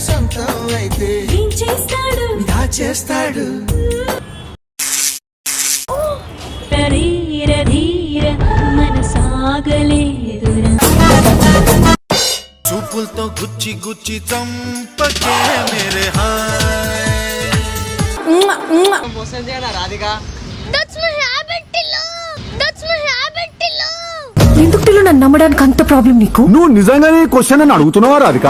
సొంతం అయితే ఏం చేస్తాడు దాచేస్తాడు మనసాగలేదురా చూపులతో గుచ్చి గుచ్చి చంపకే మేరే హాయ్ మోసం చేయనా రాధికా ఎందుకు టిల్లు నన్ను నమ్మడానికి అంత ప్రాబ్లం నీకు? నువ్వు నిజంగానే క్వశ్చన్ అని అడుగుతున్నావా రాధిక?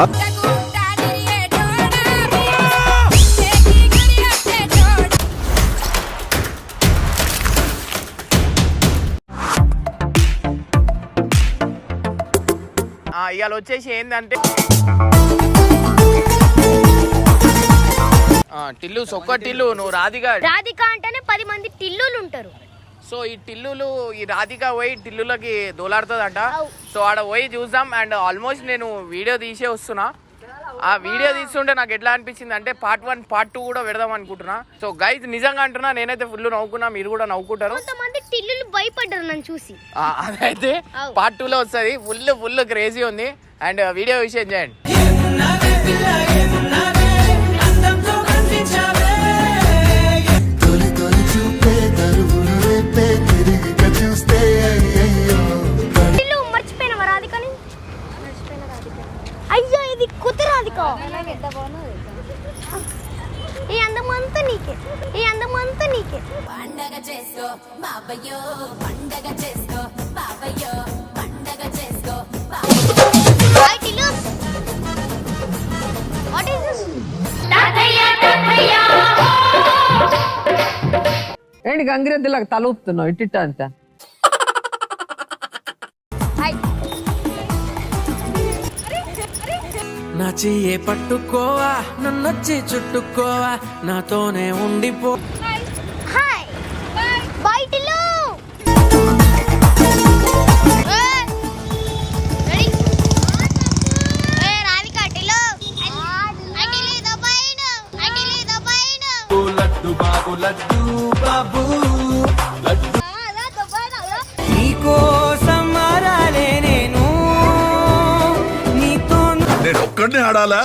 ఇవాళ వచ్చేసి ఏంటంటే టిల్లు సొక్క టిల్లు నువ్వు రాధిక అంటేనే 10 మంది టిల్లులు ఉంటారు. సో ఈ టిల్లులు ఈ రాధిక పోయి టిల్లులకి దోలాడుతుందంట. సో ఆడ పోయి చూద్దాం. అండ్ ఆల్మోస్ట్ నేను వీడియో తీసే వస్తున్నా. ఆ వీడియో తీస్తుంటే నాకు ఎట్లా అనిపించింది అంటే పార్ట్ 1 పార్ట్ 2 కూడా పెడదాం అనుకుంటున్నా. సో గైస్ నిజంగా అంటున్నా, నేనైతే ఫుల్ నవ్వుకున్నా, మీరు కూడా నవ్వుకుంటారు. టిల్లులు భయపడ్డారు నన్ను చూసి. అదైతే పార్ట్ 2 లో వస్తుంది. ఫుల్ క్రేజీ ఉంది. అండ్ వీడియో విషయం చేయండి. అయ్యో ఇది కుతురు రాధిక. ఈ అందమంతా నీకే, ఈ అందమంతా నీకే. పండగ చేసుకో బాబయ్యో, పండగ చేసుకో బాబయ్యో, పండగ చేసుకో బాబయ్యో. What is this? ఏంటి గంగిరెద్దులకు తల ఊపుతున్నావు ఇట్టిట్ట అంతా? నా చెయ్యే పట్టుకోవా, నన్నొచ్చి చుట్టుకోవా, నాతోనే ఉండిపో. Hi bye Tillu. రాధిక టిల్లు అటిలి దబైన, అటిలి దబైన. లడ్డు బాబు లడ్డు బాబు లడ్డు నీకోసం మారాలే నేను, నీతో నేను ఒక్కడిని ఆడాలా?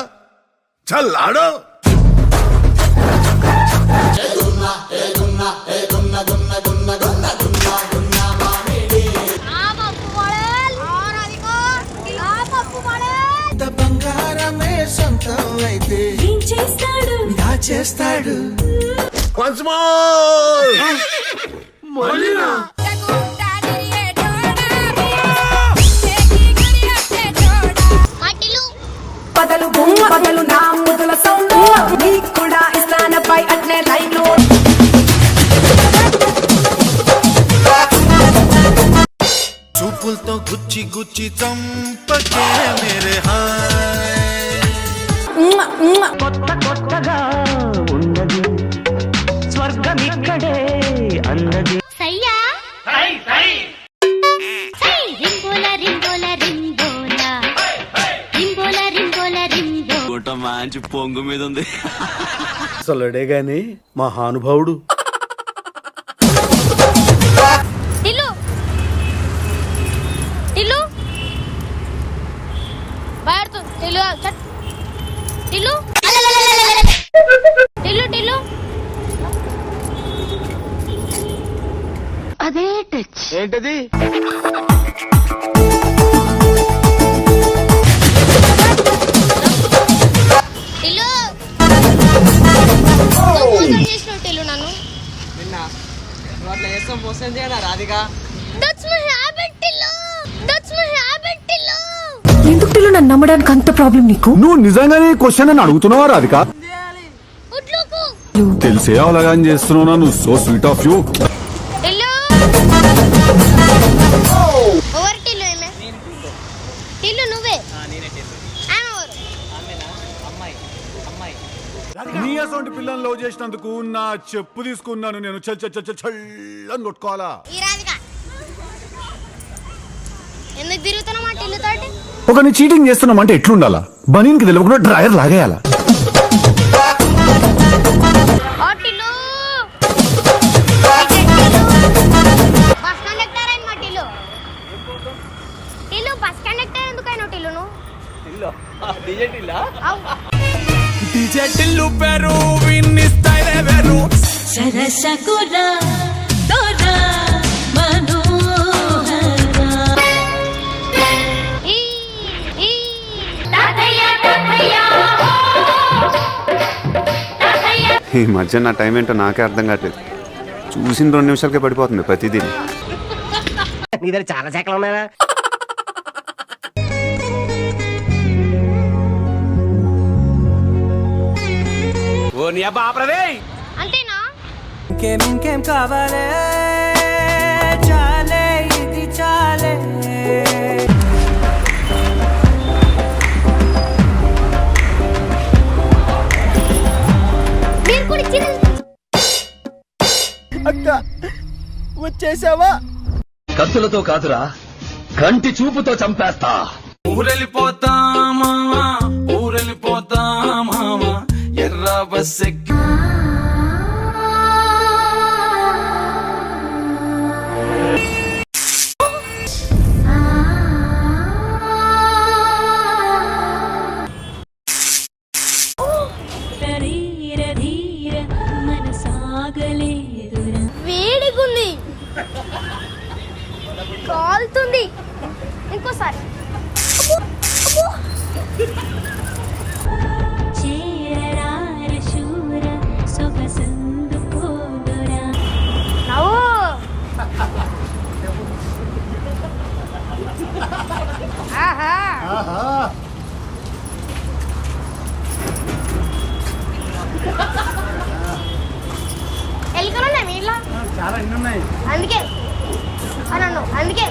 చల్ ఆడో. బంగారమే సొంతం అయితే ఏం చేస్తాడు దాచేస్తాడు. వన్స్ మోర్ మళ్ళీనా బదలు బొమ్మ బదలు నా ముదుల సౌండ్ నీకు కూడా ఇస్తానపై అట్నే లైన్ చూపులతో గుచ్చి గుచ్చి చంపకే మేరే హాయ్. కొత్త కొత్తగా ఉన్నది స్వర్గం ఇక్కడే అన్నది. సయ్యా సై సై సై రింబోలా రింబోలా రింబోలా రింబోలా రింబోలా రింబో. గుట్ట మంచి పొంగు మీద ఉంది. అసలుడే గాని మహానుభావుడు. టిల్లు టిల్లు బయర్తు టిల్లు చట్ టిల్లు టిల్లు టిల్లు. అదే టచ్ ఏంటది? టిల్లు చేసిన టిల్లు నన్ను నిన్న నువ్వు అట్లా చేస్తాం మోసం చేయనా Radhika? That's my habit Tillu, that's my habit Tillu. ఎందుకు టిల్లు నన్ను నమ్మడానికి అంత ప్రాబ్లం నీకు? నువ్వు నిజంగానే క్వశ్చన్ అని అడుగుతున్నావా రాధిక? ఉడ్లుకు తెలిసే అలాగని చేస్తున్నావు. నువ్వు so sweet of you. Tillu over Tillu ఏమే టిల్లు నువ్వే. నేనే టిల్లు. ఆమె ఎవరు? అమ్మాయి అమ్మాయి. నీ అసొంటి పిల్లలు లవ్ చేసినందుకు నా చెప్పు తీసుకున్నాను నేను. చల్లని కొట్టుకోవాలా? ఈ రాధిక ఎందుకు తిరుగుతున్నావు మా టిల్లు తోటి? ఒకరిని చీటింగ్ చేస్తున్నామంటే ఎట్లుండాలా? బనీన్కి తెలియకుండా డ్రైయర్ లాగేయాలా? ఓ టిల్లు బస్ కండక్టర్ అయిన మా టిల్లు. టిల్లు బస్ కండక్టర్ ఎందుకైనా టిల్లు నువ్వు? టిల్లు డిజే టిల్లా? అవు చెట్టిల్లు పేరు విన్నిస్తాయి వేరు సరసకురా దొరా మనోహరా ఈ మధ్య నా టైం ఏంటో నాకే అర్థం కావట్లేదు. చూసిన 2 నిమిషాలకే పడిపోతుంది ప్రతిదీ. నీ దగ్గర చాలా శాఖలు ఉన్నాయా? ఓ నీ అబ్బా ఆపరదే. అంతేనా? ఇంకేం కావాలే చాలే ఇది చాలే మీరు కూడా ఇచ్చింది. అక్క వచ్చేసావా? కత్తులతో కాదురా, కంటి చూపుతో చంపేస్తా. ఊరెళ్ళిపోతా మావా, ఊరెళ్ళిపోతా మావా, ఎర్ర బస్సెక్కి ధీర ధీర మనసాగలేదురా వేడిగుంది, కాలుతుంది. ఇంకోసారి. చేరరార శూర సొగసందు పోదురా నవ్వు. ఆహా. ఎలుకలున్నాయి మీ ఇంట్లో? చాలా ఎన్ని ఉన్నాయి? అందుకే అన్నాను, అందుకే